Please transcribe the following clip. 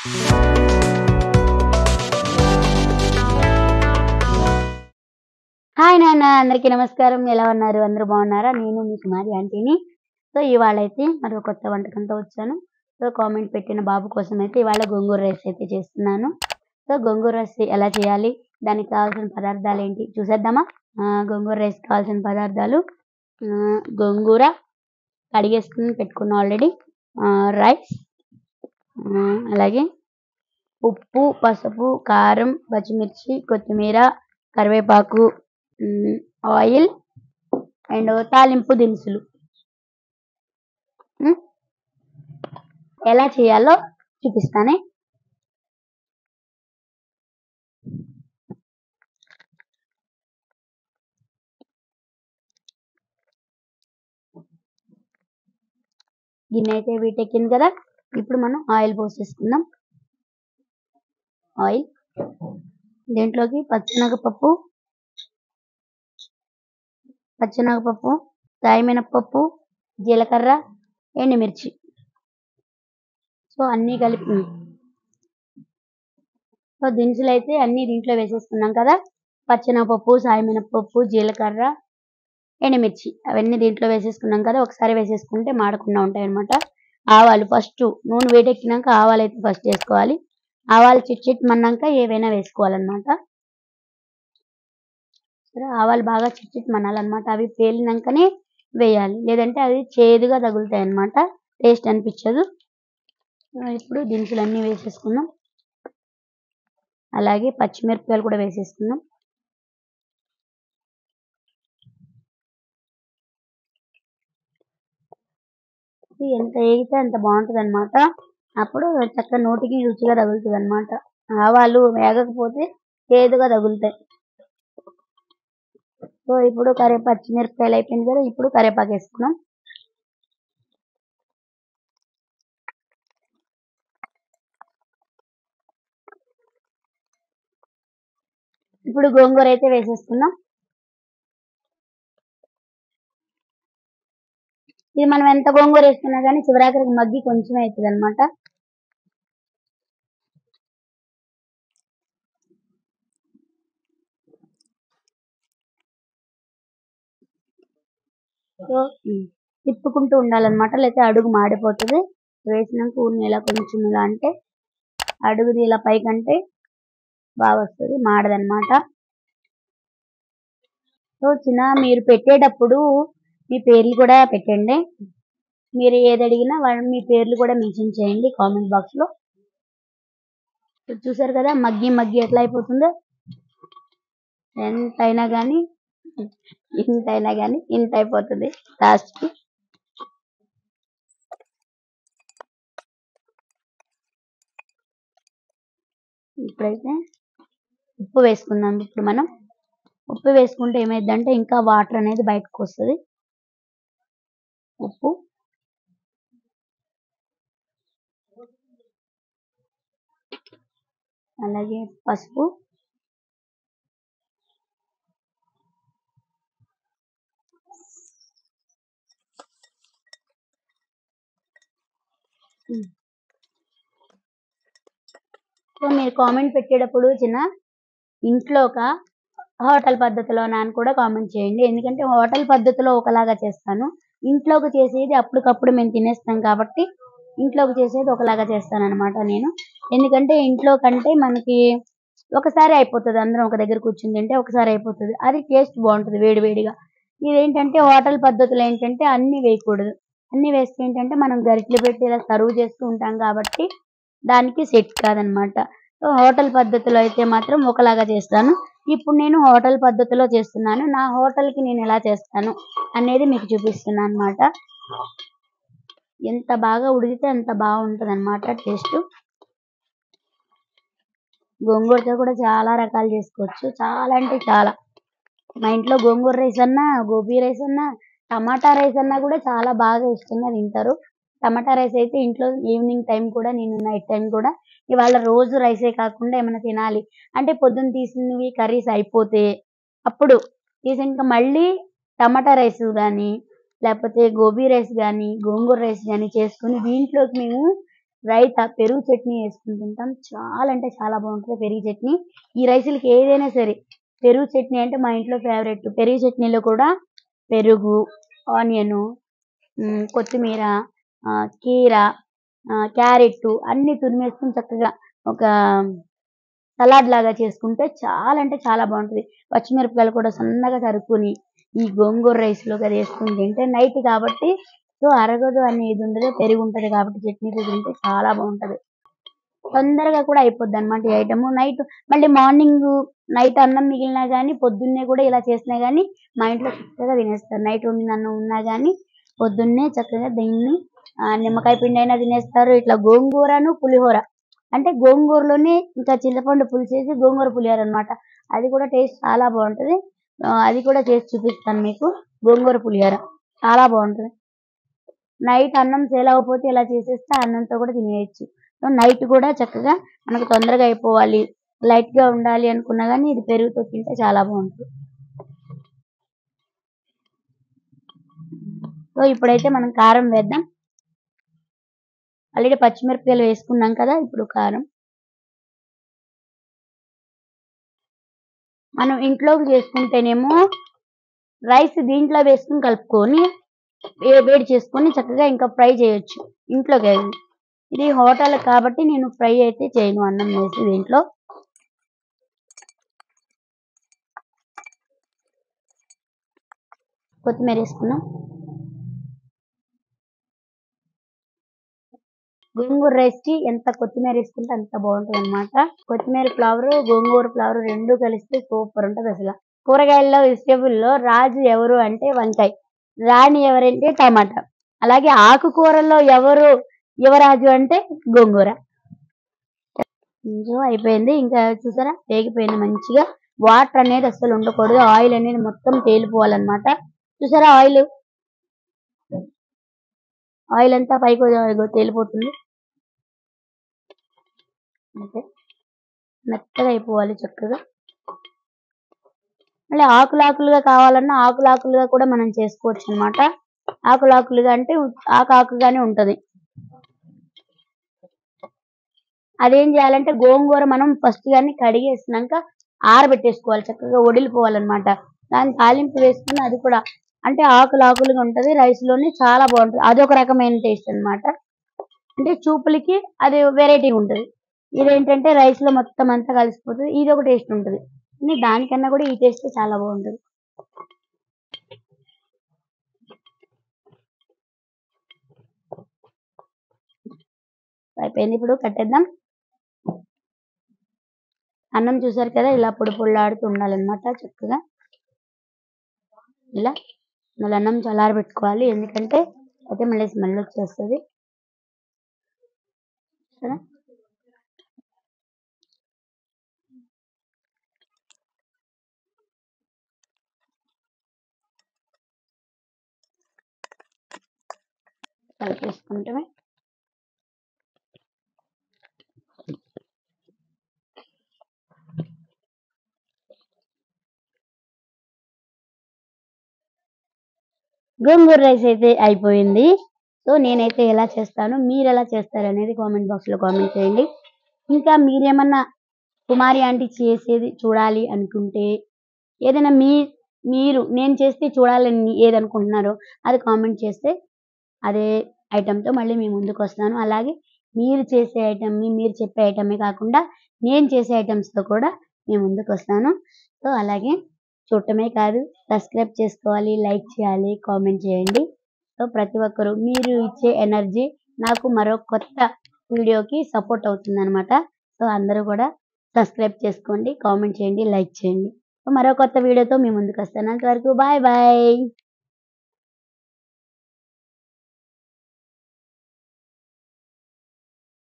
Hi నాన్న, అందరికీ నమస్కారం. ఎలా ఉన్నారు? అందరూ బాగున్నారా? నేను మీ కుమారి ఆంటీని. సో ఇవాళ అయితే మరో కొత్త వంటకంతో వచ్చాను. సో కామెంట్ పెట్టిన బాబు కోసం అయితే ఇవాళ గోంగూర రైస్ అయితే చేస్తున్నాను. సో గోంగూర రైస్ ఎలా చేయాలి, దానికి కావాల్సిన పదార్థాలు ఏంటి చూసేద్దామా? గోంగూర రైస్ కావాల్సిన పదార్థాలు గోంగూర కడిగేసుకుని పెట్టుకున్న ఆల్రెడీ, రైస్, అలాగే ఉప్పు, పసుపు, కారం, పచ్చిమిర్చి, కొత్తిమీర, కరివేపాకు, ఆయిల్ అండ్ తాలింపు దినుసులు. ఎలా చేయాలో చూపిస్తానే. గిన్నె అయితే వీటెక్కింది కదా, ఇప్పుడు మనం ఆయిల్ పోసేసుకుందాం. ఆయిల్, దీంట్లోకి పచ్చెనగపప్పు, సాయిమినపప్పు, జీలకర్ర, ఎండుమిర్చి, సో అన్నీ కలిపి, సో దినుసులు అయితే అన్నీ దీంట్లో వేసేసుకున్నాం కదా. పచ్చెనగపప్పు, సాయిమినపప్పు, జీలకర్ర, ఎండుమిర్చి అవన్నీ దీంట్లో వేసేసుకున్నాం కదా. ఒకసారి వేసేసుకుంటే మాడకుండా ఉంటాయి అన్నమాట. ఆవాలు, ఫస్ట్ నూనె వేడెక్కినాక ఆవాలు అయితే ఫస్ట్ వేసుకోవాలి. ఆవాలు చిట్ మన్నాక ఏవైనా వేసుకోవాలన్నమాట. సరే, ఆవాలు బాగా చిట్ మనాలన్నమాట. అవి పేలినాకనే వేయాలి, లేదంటే అవి చేదుగా తగులుతాయి అన్నమాట, టేస్ట్ అనిపించదు. ఇప్పుడు దినుసులన్నీ వేసేసుకుందాం. అలాగే పచ్చిమిరపకాయలు కూడా వేసేసుకుందాం. ఎంత వేగితే అంత బాగుంటుంది అన్నమాట. అప్పుడు చక్కగా నోటికి రుచిగా తగులుతుంది అన్నమాట. ఆవాలు వేగకపోతే చేదుగా తగులుతాయి. సో ఇప్పుడు పచ్చిమిరపకాయలు అయిపోయింది కదా, ఇప్పుడు కరివేపాకు వేసుకున్నాం. ఇప్పుడు గోంగూర అయితే వేసేసుకున్నాం. ఇది మనం ఎంత గోంగూర వేసుకున్నా కానీ చివరాఖరికి మగ్గి కొంచెం అవుతుంది అనమాట. సో తిప్పుకుంటూ ఉండాలన్నమాట, లేకపోతే అడుగు మాడిపోతుంది. వేసినాక ఊరిని ఇలా కొంచెం ఇలా అంటే అడుగుది ఇలా పైకంటే బాగా వస్తుంది, మాడదన్నమాట. సో మీరు పెట్టేటప్పుడు మీ పేర్లు కూడా పెట్టండి. మీరు ఏది అడిగినా మీ పేర్లు కూడా మెన్షన్ చేయండి కామెంట్ బాక్స్ లో. చూసారు కదా మగ్గి ఎట్లా అయిపోతుందో. ఎంతైనా కానీ ఇంత అయిపోతుంది లాస్ట్ కి. ఇప్పుడైతే ఉప్పు వేసుకుందాం. ఇప్పుడు మనం ఉప్పు వేసుకుంటే ఏమైందంటే ఇంకా వాటర్ అనేది బయటకు వస్తుంది. ఉప్పు, అలాగే పసుపు, సో మీరు కామెంట్ పెట్టేటప్పుడు ఇంట్లోక హోటల్ పద్ధతిలోనా అని కూడా కామెంట్ చేయండి. ఎందుకంటే హోటల్ పద్ధతిలో ఒకలాగా చేస్తాను, ఇంట్లోకి చేసేది అప్పటికప్పుడు మేము తినేస్తాం కాబట్టి ఇంట్లోకి చేసేది ఒకలాగా చేస్తాను అనమాట నేను. ఎందుకంటే ఇంట్లో కంటే మనకి ఒకసారి అయిపోతుంది, అందరం ఒక దగ్గర కూర్చుని తింటే ఒకసారి అయిపోతుంది, అది టేస్ట్ బాగుంటుంది వేడివేడిగా. ఇదేంటంటే హోటల్ పద్ధతులు ఏంటంటే అన్ని వేయకూడదు, అన్ని వేస్తే ఏంటంటే మనం గరిటెలు పెట్టి ఇలా సర్వ్ చేస్తూ ఉంటాం కాబట్టి దానికి సెట్ కాదనమాట. సో హోటల్ పద్ధతిలో అయితే మాత్రం ఒకలాగా చేస్తాను. ఇప్పుడు నేను హోటల్ పద్ధతిలో చేస్తున్నాను, నా హోటల్కి నేను ఎలా చేస్తాను అనేది మీకు చూపిస్తున్నాను అనమాట. ఎంత బాగా ఉడికితే అంత బాగుంటుంది అనమాట టేస్ట్. గోంగూరతో కూడా చాలా రకాలు చేసుకోవచ్చు, చాలా అంటే చాలా. మా ఇంట్లో గోంగూర రైస్ అన్నా, గోబీ రైస్ అన్నా, టమాటా రైస్ అన్నా కూడా చాలా బాగా ఇష్టంగా తింటారు. టమాటా రైస్ అయితే ఇంట్లో ఈవినింగ్ టైం కూడా, నేను నైట్ టైం కూడా ఇవాళ రోజు రైసే కాకుండా ఏమైనా తినాలి అంటే పొద్దున్న తీసినవి కర్రీస్ అయిపోతే అప్పుడు ఇంకా మళ్ళీ టమాటా రైస్ కానీ, లేకపోతే గోబీ రైస్ కానీ, గోంగూర రైస్ కానీ చేసుకుని దీంట్లోకి మేము రైతా పెరుగు చట్నీ వేసుకుని తింటాం. చాలా అంటే చాలా బాగుంటుంది పెరుగు చట్నీ. ఈ రైసులకి ఏదైనా సరే పెరుగు చట్నీ అంటే మా ఇంట్లో ఫేవరెట్. పెరుగు చట్నీలో కూడా పెరుగు, ఆనియను, కొత్తిమీర, కీర, క్యారెట్ అన్నీ తురిమేసుకొని చక్కగా ఒక సలాడ్ లాగా చేసుకుంటే చాలా అంటే చాలా బాగుంటది. పచ్చిమిరపకాయలు కూడా సన్నగా తరుక్కొని ఈ గోంగూర రైస్‌లోకి అది వేసుకొని తింటే నైట్ కాబట్టి సో అరగదు అనేది ఉండదు. పెరుగు ఉంటది కాబట్టి చట్నీతో తింటే చాలా బాగుంటది. తొందరగా కూడా అయిపోద్దనమాట ఈ ఐటెము. మళ్ళీ నైట్ అన్నం మిగిలినా గానీ పొద్దున్నే కూడా ఇలా చేసినా గానీ మా ఇంట్లో చక్కగా తినేస్తారు. నైట్ వండిన అన్నం ఉన్నా గానీ పొద్దున్నే చక్కగా దీన్ని నిమ్మకాయ పిండైనా తినేస్తారు. ఇట్లా గోంగూరను, పులిహోర అంటే గోంగూరలోనే ఇంకా చింతపండు పులుసేసి గోంగూర పులిహోర అన్నమాట. అది కూడా టేస్ట్ చాలా బాగుంటది. అది కూడా చేసి చూపిస్తాను మీకు. గోంగూర పులిహోర చాలా బాగుంటది. నైట్ అన్నం సేలవ్వకపోతే ఇలా చేసేస్తే అన్నంతో కూడా తినేయొచ్చు. సో నైట్ కూడా చక్కగా మనకు తొందరగా అయిపోవాలి, లైట్‌గా ఉండాలి అనుకున్నా గానీ ఇది పెరుగుతో తింటే చాలా బాగుంటది. సో ఇప్పుడైతే మనం కారం వేద్దాం. ఆల్రెడీ పచ్చిమిరపకాయలు వేసుకున్నాం కదా! ఇప్పుడు కారం. మనం ఇంట్లోకి చేసుకుంటేనేమో రైస్ దీంట్లో వేసుకొని కలుపుకొని వేడి చేసుకొని చక్కగా ఇంకా ఫ్రై చేయొచ్చు ఇంట్లోకి. ఇది హోటల్ కాబట్టి నేను ఫ్రై అయితే చేయను అన్నం వేసి దీంట్లో. కొత్తిమీర వేసుకున్నాం. గోంగూర రైస్‌కి ఎంత కొత్తిమీర వేసుకుంటే అంత బాగుంటదన్నమాట. కొత్తిమీర ఫ్లేవరు, గోంగూర ఫ్లేవరు 2 కలిస్తే సూపర్ ఉంటదసల. కూరగాయల్లో వెజిటబుల్‌లో రాజు ఎవరు అంటే వంకాయ. రాణి ఎవరంటే టమాటా. అలాగే ఆకుకూరల్లో యువరాజు అంటే గోంగూర. కొంచెం అయిపోయింది. ఇంకా చూసారా వేగిపోయింది మంచిగా. వాటర్ అనేది అస్సలు ఉండకూడదు. ఆయిల్ అనేది మొత్తం తేలిపోవాలన్నమాట. చూసారా ఆయిల్ అంతా పైకి తేలిపోతుంది. అంతే. మెత్తగా అయిపోవాలి చక్కగా. మళ్ళీ ఆకులుగా కావాలన్నా ఆకులుగా కూడా మనం చేసుకోవచ్చన్నమాట. ఆకులుగా అంటే ఆకుగానే ఉంటది. అదేం చేయాలంటే గోంగూర మనం ఫస్ట్ గాని కడిగేసినాక ఆరబెట్టేసుకోవాలి. చక్కగా వడిలిపోవాలన్నమాట. దాన్ని తాలింపు వేసుకొని అది కూడా అంటే ఆకులుగా ఉంటది. రైస్‌లోని చాలా బాగుంటది. అదొక రకమైన టేస్ట్ అన్నమాట. అంటే చూపులకి అది వెరైటీగా ఉంటది. ఇదేంటంటే రైస్‌లో మొత్తం అంతా కలిసిపోతది. ఇదొక టేస్ట్ ఉంటది. కానీ దానికన్నా కూడా ఈ టేస్ట్ చాలా బాగుంటది. అయిపోయింది. ఇప్పుడు కట్టేద్దాం. అన్నం చూసారు కదా ఇలా పొడి ఉండాలన్నమాట చక్కగా. ఇలా మళ్ళీ అన్నం చల్లారబెట్టుకోవాలి. ఎందుకంటే అయితే మళ్ళీ స్మెల్ వచ్చేస్తది. సరే. కలిపేసుకుంటమే. గోంగూర రైస్ అయితే అయిపోయింది. సో నేనైతే ఎలా చేస్తానో మీరెలా చేస్తారనేది కామెంట్ బాక్స్‌లో కామెంట్ చేయండి. ఇంకా మీరేమన్నా కుమారి ఆంటీ చేసేది చూడాలి అనుకుంటే ఏదైనా మీరు నేను చేస్తే చూడాలని ఏదనుకుంటున్నారో అది కామెంట్ చేస్తే అదే ఐటెమ్‌తో మళ్ళీ మీ ముందుకొస్తాను. అలాగే మీరు చెప్పే ఐటెమే కాకుండా నేను చేసే ఐటెమ్స్‌తో కూడా మీ ముందుకొస్తాను. సో అలాగే చూడటమే కాదు సబ్స్క్రైబ్ చేసుకోవాలి, లైక్ చేయాలి, కామెంట్ చేయండి. సో ప్రతి ఒక్కరు మీరు ఇచ్చే ఎనర్జీ నాకు మరో కొత్త వీడియోకి సపోర్ట్ అవుతుందన్నమాట. సో అందరూ కూడా సబ్స్క్రైబ్ చేసుకోండి, కామెంట్ చేయండి, లైక్ చేయండి. సో మరో కొత్త వీడియోతో మీ ముందుకొస్తాను. అంతవరకు బాయ్ బాయ్.